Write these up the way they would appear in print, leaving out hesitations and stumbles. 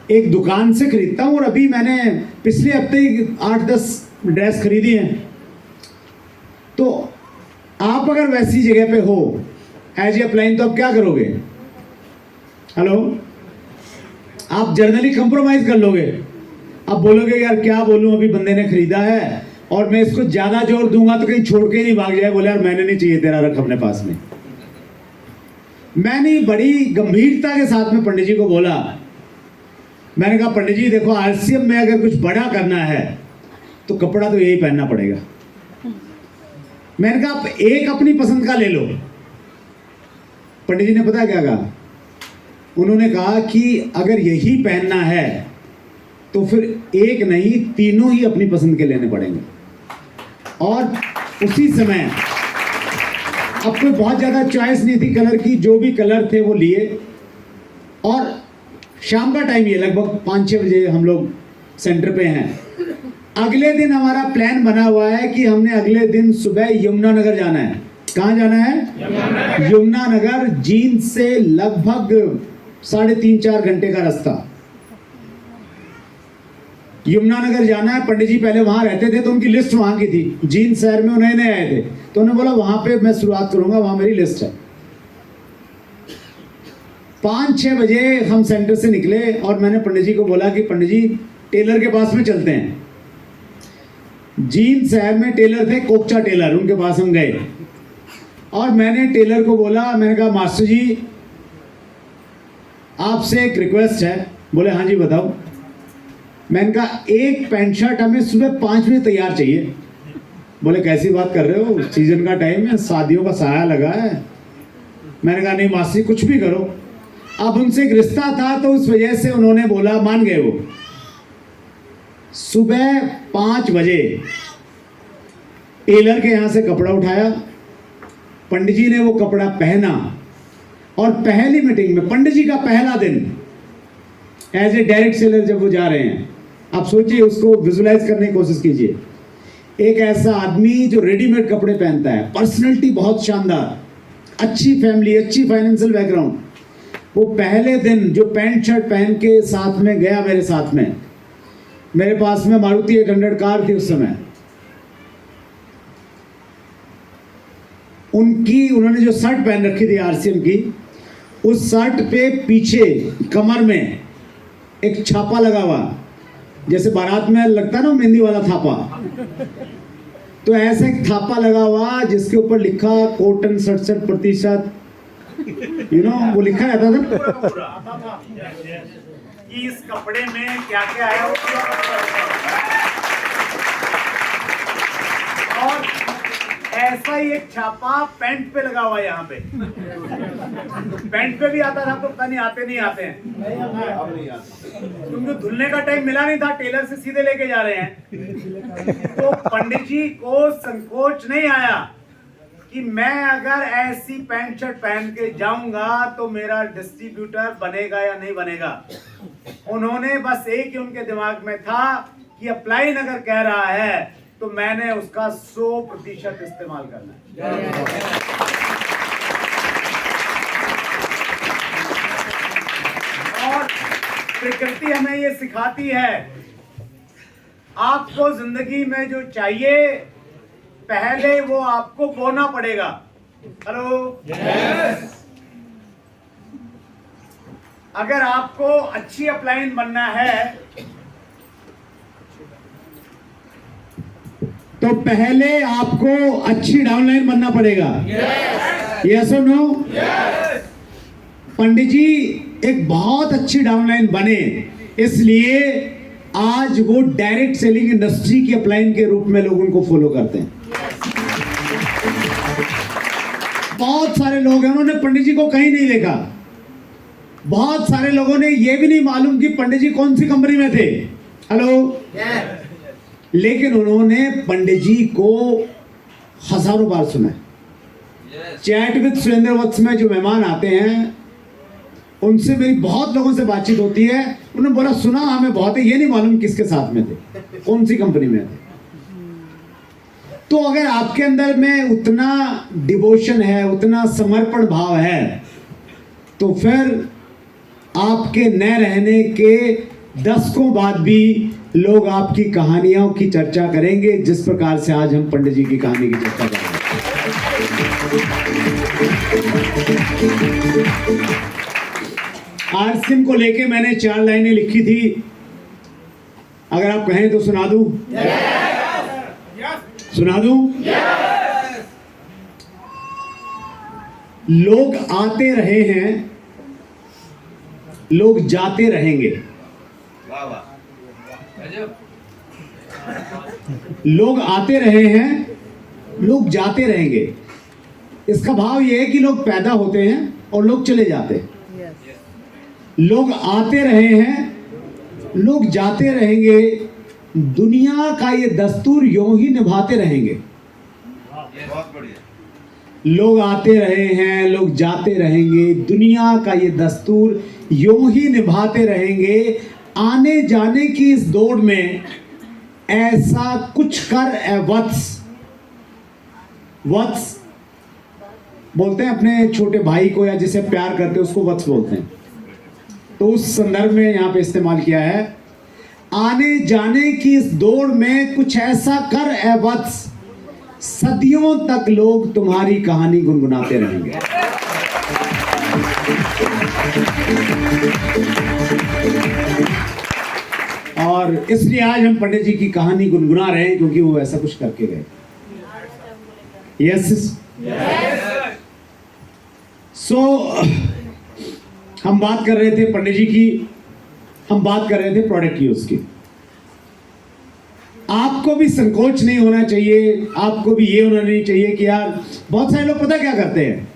एक दुकान से खरीदता हूँ और अभी मैंने पिछले हफ्ते ही 8-10 ड्रेस खरीदी हैं। तो आप अगर वैसी जगह पे हो एज ए अपलाइन, तो आप क्या करोगे? हेलो, आप जर्नली कंप्रोमाइज कर लोगे। आप बोलोगे यार क्या बोलूं, अभी बंदे ने खरीदा है और मैं इसको ज्यादा जोर दूंगा तो कहीं छोड़ के ही नहीं भाग जाए, बोले यार मैंने नहीं चाहिए तेरा, रख अपने पास में। मैंने बड़ी गंभीरता के साथ में पंडित जी को बोला, मैंने कहा पंडित जी देखो, आरसीएम में अगर कुछ बड़ा करना है तो कपड़ा तो यही पहनना पड़ेगा। मैंने कहा आप एक अपनी पसंद का ले लो। पंडित जी ने पता क्या कहा? उन्होंने कहा कि अगर यही पहनना है तो फिर एक नहीं, तीनों ही अपनी पसंद के लेने पड़ेंगे। और उसी समय अब कोई बहुत ज़्यादा चॉइस नहीं थी कलर की, जो भी कलर थे वो लिए। और शाम का टाइम, ये लगभग 5-6 बजे हम लोग सेंटर पे हैं। अगले दिन हमारा प्लान बना हुआ है कि हमने अगले दिन सुबह यमुनानगर जाना है। कहाँ जाना है? यमुनानगर। जींद से लगभग 3.5-4 घंटे का रास्ता। यमुनानगर जाना है। पंडित जी पहले वहां रहते थे तो उनकी लिस्ट वहां की थी। जींद शहर में उन्हें नए आए थे तो उन्होंने बोला वहां पे मैं शुरुआत करूंगा, वहां मेरी लिस्ट है। 5-6 बजे हम सेंटर से निकले और मैंने पंडित जी को बोला कि पंडित जी टेलर के पास में चलते हैं। जींद शहर में टेलर थे, कोकचा टेलर, उनके पास हम गए और मैंने टेलर को बोला, मैंने कहा मास्टर जी आपसे एक रिक्वेस्ट है। बोले हाँ जी बताओ। मैंने कहा एक पैंट शर्ट हमें सुबह 5 बजे तैयार चाहिए। बोले कैसी बात कर रहे हो, सीजन का टाइम है, शादियों का साया लगा है। मैंने कहा नहीं मास्टर कुछ भी करो। अब उनसे एक रिश्ता था तो उस वजह से उन्होंने बोला, मान गए वो। सुबह 5 बजे टेलर के यहां से कपड़ा उठाया, पंडित जी ने वो कपड़ा पहना और पहली मीटिंग में, पंडित जी का पहला दिन एज ए डायरेक्ट सेलर जब वो जा रहे हैं, आप सोचिए, उसको विजुलाइज करने की कोशिश कीजिए। एक ऐसा आदमी जो रेडीमेड कपड़े पहनता है, पर्सनैलिटी बहुत शानदार, अच्छी फैमिली, अच्छी फाइनेंशियल बैकग्राउंड, वो पहले दिन जो पैंट शर्ट पहन के साथ में गया मेरे साथ में, मेरे पास में मारुति 800 कार थी उस समय। उन्होंने जो शर्ट पहन रखी थी आरसीएम की, उस शर्ट पे पीछे कमर में एक छापा लगा हुआ, जैसे बारात में लगता ना मेहंदी वाला थापा, तो ऐसा एक थापा लगा हुआ जिसके ऊपर लिखा कॉटन 67%, वो लिखा रहता था कि इस कपड़े में क्या क्या है। और ऐसा ही एक छापा पैंट पे लगा हुआ है, यहाँ पे पैंट पे भी आता था, तो पता नहीं आते हैं क्योंकि धुलने का टाइम मिला नहीं था, टेलर से सीधे लेके जा रहे हैं। तो पंडित जी को संकोच नहीं आया कि मैं अगर ऐसी पैंट शर्ट पहन के जाऊंगा तो मेरा डिस्ट्रीब्यूटर बनेगा या नहीं बनेगा। उन्होंने बस एक ही उनके दिमाग में था कि अपलाइन अगर कह रहा है तो मैंने उसका 100% इस्तेमाल करना है। और प्रकृति हमें ये सिखाती है, आपको जिंदगी में जो चाहिए पहले वो आपको बोना पड़ेगा। हेलो, अगर आपको अच्छी अपलाइन बनना है तो पहले आपको अच्छी डाउनलाइन बनना पड़ेगा। यस और नो? पंडित जी एक बहुत अच्छी डाउनलाइन बने, इसलिए आज वो डायरेक्ट सेलिंग इंडस्ट्री की अपलाइन के रूप में लोग उनको फॉलो करते हैं। बहुत सारे लोग हैं, उन्होंने पंडित जी को कहीं नहीं देखा। बहुत सारे लोगों ने ये भी नहीं मालूम कि पंडित जी कौन सी कंपनी में थे। हेलो, लेकिन उन्होंने पंडित जी को हजारों बार सुना। चैट विद सुरेंद्र वत्स में जो मेहमान आते हैं उनसे मेरी बहुत लोगों से बातचीत होती है। उन्होंने बोला सुना हमें बहुत है, ये नहीं मालूम किसके साथ में थे, कौन सी कंपनी में थे। तो अगर आपके अंदर में उतना डिवोशन है, उतना समर्पण भाव है, तो फिर आपके न रहने के दशकों बाद भी लोग आपकी कहानियों की चर्चा करेंगे, जिस प्रकार से आज हम पंडित जी की कहानी की चर्चा करेंगे। आरसीएम को लेके मैंने 4 लाइनें लिखी थी, अगर आप कहें तो सुना दूं? सुना दूं? लोग आते रहे हैं, लोग जाते रहेंगे। लोग आते रहे हैं, लोग जाते रहेंगे। इसका भाव यह है कि लोग पैदा होते हैं और लोग चले जाते हैं। लोग आते रहे हैं, लोग जाते रहेंगे। दुनिया का ये दस्तूर यूं ही निभाते रहेंगे। बहुत बढ़िया। लोग आते रहे हैं, लोग जाते रहेंगे। दुनिया का ये दस्तूर यूं ही निभाते रहेंगे। आने जाने की इस दौड़ में ऐसा कुछ कर ए वत्स। वत्स बोलते हैं अपने छोटे भाई को, या जिसे प्यार करते हैं उसको वत्स बोलते हैं। तो उस संदर्भ में यहां पे इस्तेमाल किया है। आने जाने की इस दौड़ में कुछ ऐसा कर ए वत्स, सदियों तक लोग तुम्हारी कहानी गुनगुनाते रहेंगे। और इसलिए आज हम पंडित जी की कहानी गुनगुना रहे हैं, क्योंकि वो ऐसा कुछ करके गए। यस। सो हम बात कर रहे थे पंडित जी की, हम बात कर रहे थे प्रोडक्ट यूज की। आपको भी संकोच नहीं होना चाहिए, आपको भी ये होना नहीं चाहिए कि यार, बहुत सारे लोग पता क्या करते हैं,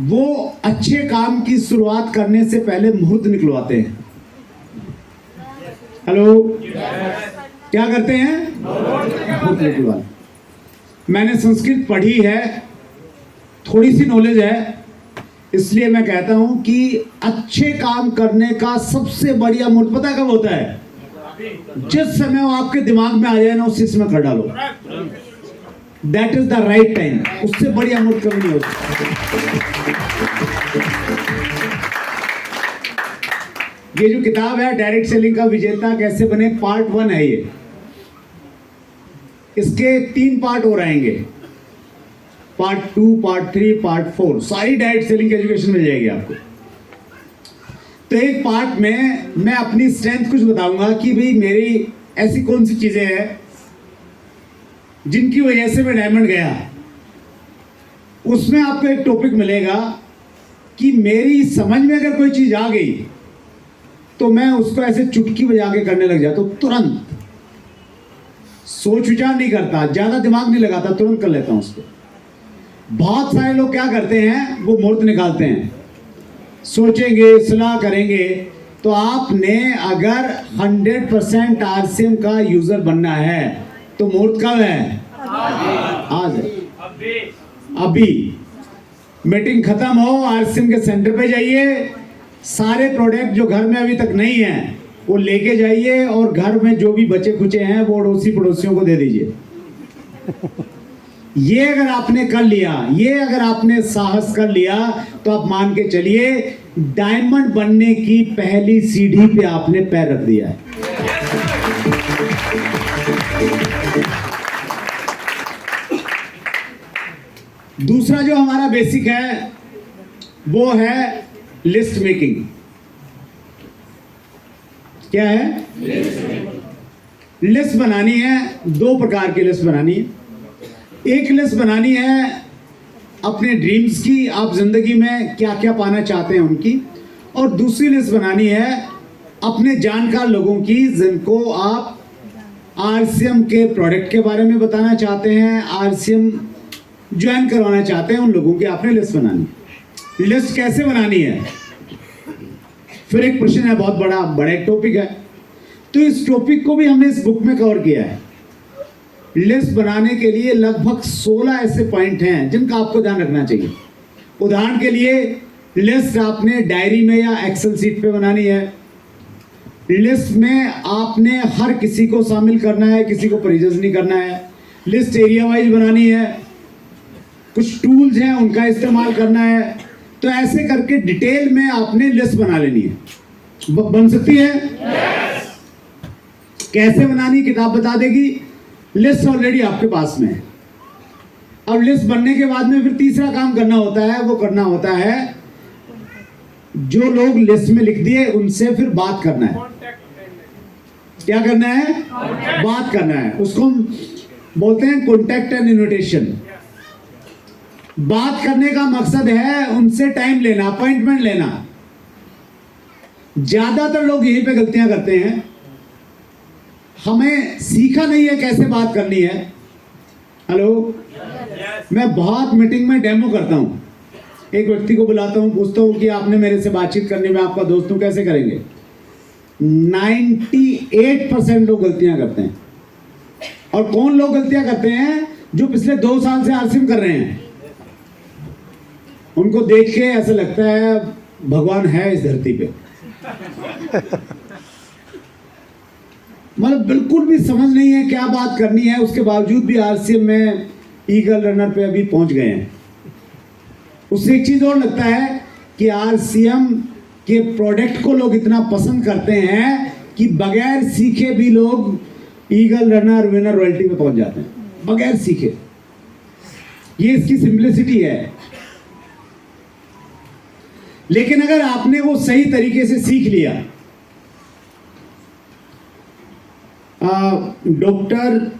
वो अच्छे काम की शुरुआत करने से पहले मुहूर्त निकलवाते हैं। हेलो, क्या करते हैं? मुहूर्त निकलवा। मैंने संस्कृत पढ़ी है, थोड़ी सी नॉलेज है, इसलिए मैं कहता हूं कि अच्छे काम करने का सबसे बढ़िया मुहूर्त पता कब होता है? जिस समय वो आपके दिमाग में आ जाए ना, उसी समय कर डालो। That is the right time. उससे बढ़िया मुहूर्त कभी नहीं होता। ये जो किताब है डायरेक्ट सेलिंग का विजेता कैसे बने, पार्ट 1 है ये। इसके 3 पार्ट और आएंगे, पार्ट 2, पार्ट 3, पार्ट 4। सारी डायरेक्ट सेलिंग की एजुकेशन मिल जाएगी आपको। तो एक पार्ट में मैं अपनी स्ट्रेंथ कुछ बताऊंगा कि भाई मेरी ऐसी कौन सी चीजें हैं जिनकी वजह से मैं डायमंड गया। उसमें आपको एक टॉपिक मिलेगा कि मेरी समझ में अगर कोई चीज आ गई तो मैं उसको ऐसे चुटकी बजा के करने लग जाता हूं। तुरंत सोच विचार नहीं करता, ज्यादा दिमाग नहीं लगाता, तुरंत कर लेता हूं उसको। बहुत सारे लोग क्या करते हैं, वो मुहूर्त निकालते हैं, सोचेंगे, सलाह करेंगे। तो आपने अगर 100% आरसीएम का यूजर बनना है तो मुहूर्त कब है? आज है, अभी। मीटिंग खत्म हो, आरसीएम के सेंटर पे जाइए, सारे प्रोडक्ट जो घर में अभी तक नहीं है वो लेके जाइए, और घर में जो भी बचे खुचे हैं वो अड़ोसी पड़ोसियों को दे दीजिए। ये अगर आपने कर लिया, ये अगर आपने साहस कर लिया, तो आप मान के चलिए डायमंड बनने की पहली सीढ़ी पे आपने पैर रख दिया है। दूसरा जो हमारा बेसिक है वो है लिस्ट मेकिंग। क्या है? लिस्ट बनानी है। 2 प्रकार की लिस्ट बनानी है। एक लिस्ट बनानी है अपने ड्रीम्स की, आप जिंदगी में क्या क्या पाना चाहते हैं उनकी, और दूसरी लिस्ट बनानी है अपने जानकार लोगों की, जिनको आप आरसीएम के प्रोडक्ट के बारे में बताना चाहते हैं, आरसीएम ज्वाइन करवाना चाहते हैं, उन लोगों की आपने लिस्ट बनानी है। लिस्ट कैसे बनानी है? फिर एक प्रश्न है, बहुत बड़ा एक टॉपिक है। तो इस टॉपिक को भी हमने इस बुक में कवर किया है। लिस्ट बनाने के लिए लगभग 16 ऐसे पॉइंट हैं जिनका आपको ध्यान रखना चाहिए। उदाहरण के लिए, लिस्ट आपने डायरी में या एक्सेल सीट पे बनानी है। लिस्ट में आपने हर किसी को शामिल करना है, किसी को परहेज नहीं करना है। लिस्ट एरिया वाइज बनानी है, कुछ टूल्स हैं उनका इस्तेमाल करना है। तो ऐसे करके डिटेल में आपने लिस्ट बना लेनी है। बन सकती है? कैसे बनानी किताब बता देगी। लिस्ट ऑलरेडी आपके पास में है। अब लिस्ट बनने के बाद में फिर तीसरा काम करना होता है, वो करना होता है जो लोग लिस्ट में लिख दिए उनसे फिर बात करना है। क्या करना है? बात करना है। उसको हम बोलते हैं कॉन्टैक्ट एंड इनविटेशन। बात करने का मकसद है उनसे टाइम लेना, अपॉइंटमेंट लेना। ज्यादातर लोग यहीं पे गलतियां करते हैं। हमें सीखा नहीं है कैसे बात करनी है। हेलो, मैं बहुत मीटिंग में डेमो करता हूं। एक व्यक्ति को बुलाता हूं, पूछता हूं कि आपने मेरे से बातचीत करने में आपका दोस्त हूं, कैसे करेंगे। 98% लोग गलतियां करते हैं। और कौन लोग गलतियां करते हैं? जो पिछले 2 साल से आरसीएम कर रहे हैं। उनको देख के ऐसा लगता है भगवान है इस धरती पे। मतलब बिल्कुल भी समझ नहीं है क्या बात करनी है, उसके बावजूद भी आरसीएम में ईगल रनर पे अभी पहुंच गए हैं। उससे एक चीज और लगता है कि आरसीएम के प्रोडक्ट को लोग इतना पसंद करते हैं कि बगैर सीखे भी लोग ईगल रनर विनर रॉयल्टी पे पहुंच जाते हैं, बगैर सीखे। ये इसकी सिंप्लिसिटी है। लेकिन अगर आपने वो सही तरीके से सीख लिया, डॉक्टर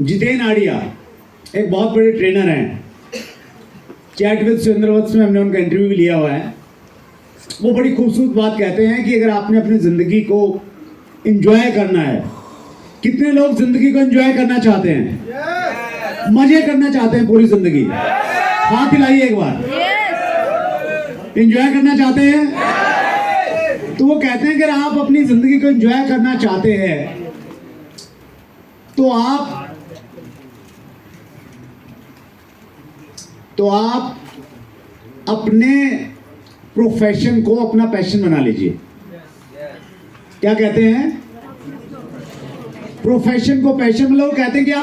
जितेन आडिया एक बहुत बड़े ट्रेनर हैं। चैट विद सुरेंद्रवत्स में हमने उनका इंटरव्यू भी लिया हुआ है। वो बड़ी खूबसूरत बात कहते हैं कि अगर आपने अपनी जिंदगी को एंजॉय करना है, कितने लोग जिंदगी को एंजॉय करना चाहते हैं? मजे करना चाहते हैं पूरी जिंदगी? हाथ हिलाइए एक बार। एंजॉय करना चाहते हैं? तो वो कहते हैं कि अगर आप अपनी जिंदगी को एंजॉय करना चाहते हैं तो आप अपने प्रोफेशन को अपना पैशन बना लीजिए। क्या कहते हैं? प्रोफेशन को पैशन। लोग कहते हैं कि आप